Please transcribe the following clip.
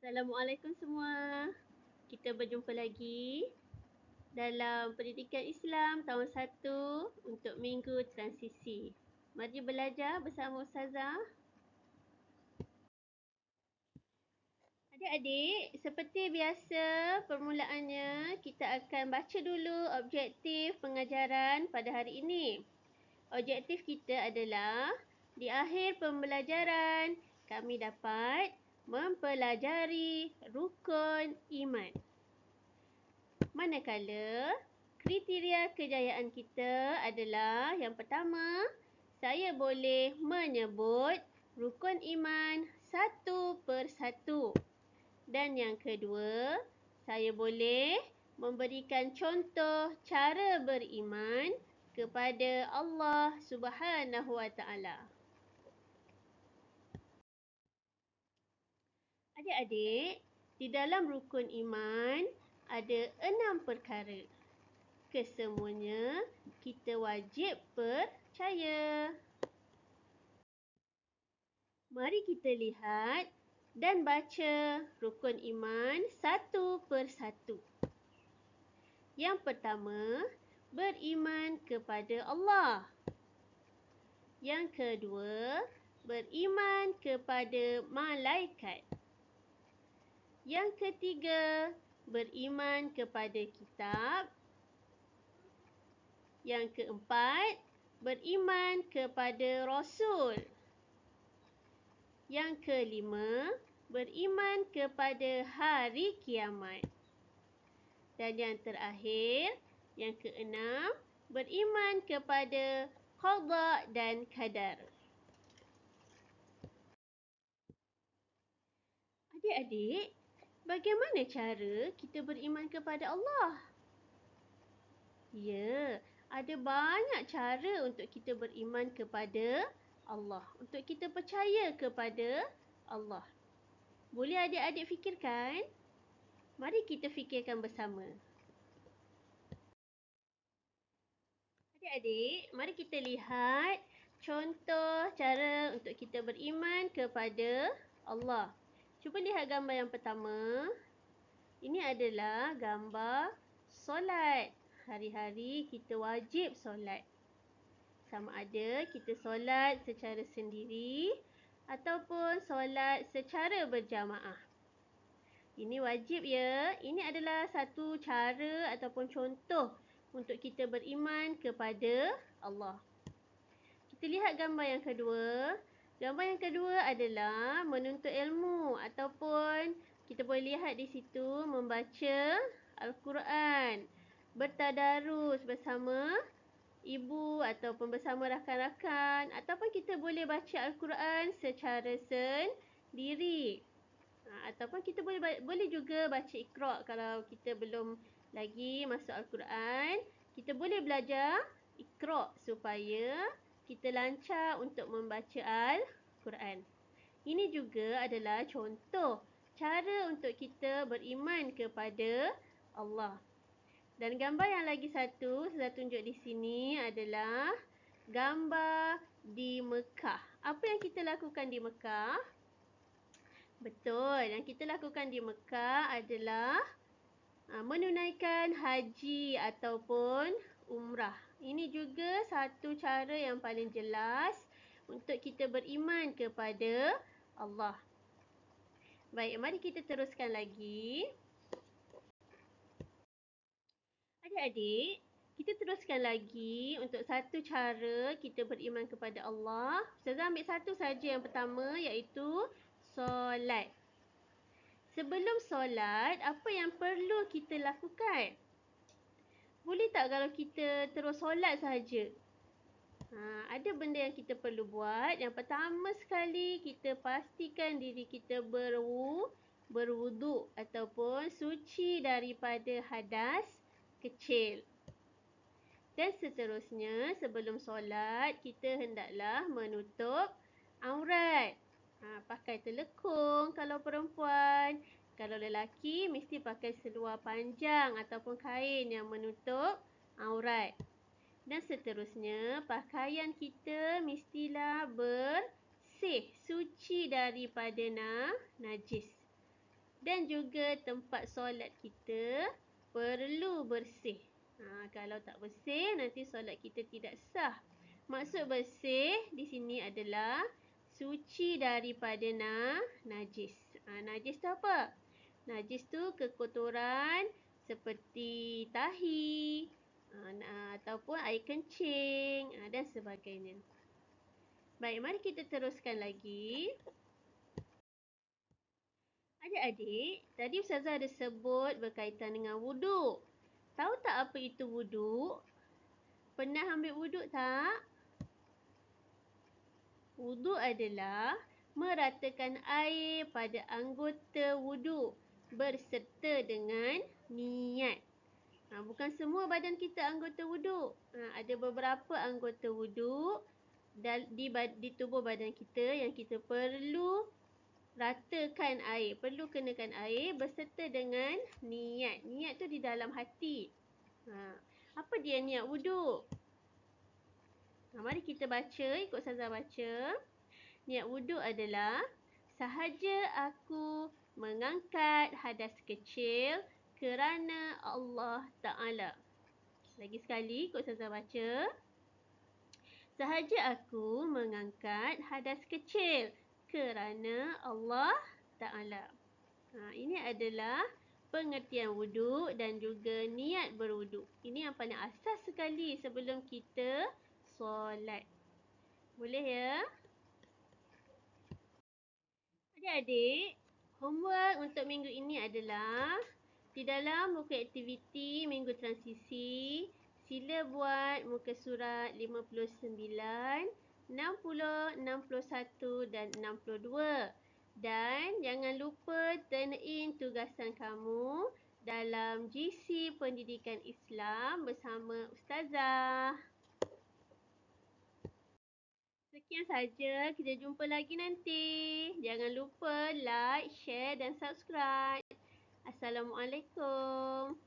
Assalamualaikum semua. Kita berjumpa lagi dalam Pendidikan Islam tahun 1 untuk minggu transisi. Mari belajar bersama Ustazah. Adik-adik, seperti biasa permulaannya kita akan baca dulu objektif pengajaran pada hari ini. Objektif kita adalah di akhir pembelajaran kami dapat mempelajari rukun iman. Manakala kriteria kejayaan kita adalah yang pertama, saya boleh menyebut rukun iman satu persatu. Dan yang kedua, saya boleh memberikan contoh cara beriman kepada Allah Subhanahu Wa Taala. Adik-adik, di dalam rukun iman ada 6 perkara. Kesemuanya kita wajib percaya. Mari kita lihat dan baca rukun iman satu persatu. Yang pertama, beriman kepada Allah. Yang kedua, beriman kepada malaikat. Yang ketiga, beriman kepada kitab. Yang keempat, beriman kepada Rasul. Yang kelima, beriman kepada hari kiamat. Dan yang terakhir, yang keenam, beriman kepada qada dan qadar. Adik-adik, bagaimana cara kita beriman kepada Allah? Ya, ada banyak cara untuk kita beriman kepada Allah, untuk kita percaya kepada Allah. Boleh adik-adik fikirkan? Mari kita fikirkan bersama. Adik-adik, mari kita lihat contoh cara untuk kita beriman kepada Allah. Cuba lihat gambar yang pertama. Ini adalah gambar solat. Hari-hari kita wajib solat. Sama ada kita solat secara sendiri ataupun solat secara berjamaah. Ini wajib ya. Ini adalah satu cara ataupun contoh untuk kita beriman kepada Allah. Kita lihat gambar yang kedua. Gambar yang kedua adalah menuntut ilmu ataupun kita boleh lihat di situ membaca Al-Quran, bertadarus bersama ibu ataupun bersama rakan-rakan, ataupun kita boleh baca Al-Quran secara sendiri. Ataupun kita boleh juga baca Iqra' kalau kita belum lagi masuk Al-Quran. Kita boleh belajar Iqra' supaya kita lancar untuk membaca Al-Quran. Ini juga adalah contoh cara untuk kita beriman kepada Allah. Dan gambar yang lagi satu saya tunjuk di sini adalah gambar di Mekah. Apa yang kita lakukan di Mekah? Betul, yang kita lakukan di Mekah adalah menunaikan haji ataupun umrah. Ini juga satu cara yang paling jelas untuk kita beriman kepada Allah. Baik, mari kita teruskan lagi. Adik-adik, kita teruskan lagi untuk satu cara kita beriman kepada Allah. Ustazah ambil satu saja yang pertama, iaitu solat. Sebelum solat, apa yang perlu kita lakukan? Boleh tak kalau kita terus solat sahaja? Ada benda yang kita perlu buat. Yang pertama sekali, kita pastikan diri kita berwuduk ataupun suci daripada hadas kecil. Dan seterusnya, sebelum solat, kita hendaklah menutup aurat. Pakai telekung kalau perempuan. Kalau lelaki, mesti pakai seluar panjang ataupun kain yang menutup aurat. Dan seterusnya, pakaian kita mestilah bersih, suci daripada najis. Dan juga tempat solat kita perlu bersih. Kalau tak bersih, nanti solat kita tidak sah. Maksud bersih di sini adalah suci daripada najis. Najis tu apa? Najis tu kekotoran seperti tahi ataupun air kencing dan sebagainya. Baik, mari kita teruskan lagi. Adik-adik, tadi Ustazah ada sebut berkaitan dengan wuduk. Tahu tak apa itu wuduk? Pernah ambil wuduk tak? Wuduk adalah meratakan air pada anggota wuduk berserta dengan niat. Bukan semua badan kita anggota wuduk. Ada beberapa anggota wuduk di tubuh badan kita yang kita perlu ratakan air, perlu kenakan air berserta dengan niat. Niat tu di dalam hati. Apa dia niat wuduk? Mari kita baca, ikut Ustazah baca. Niat wuduk adalah sahaja aku mengangkat hadas kecil kerana Allah Ta'ala. Lagi sekali, ikut Ustazah baca. Sahaja aku mengangkat hadas kecil kerana Allah Ta'ala. Ini adalah pengertian wuduk dan juga niat berwuduk. Ini yang paling asas sekali sebelum kita solat. Boleh ya? Adik-adik, homework untuk minggu ini adalah di dalam buku aktiviti minggu transisi, sila buat muka surat 59, 60, 61 dan 62. Dan jangan lupa turn in tugasan kamu dalam GC Pendidikan Islam bersama Ustazah. Sekian saja, kita jumpa lagi nanti. Jangan lupa like, share dan subscribe. Assalamualaikum.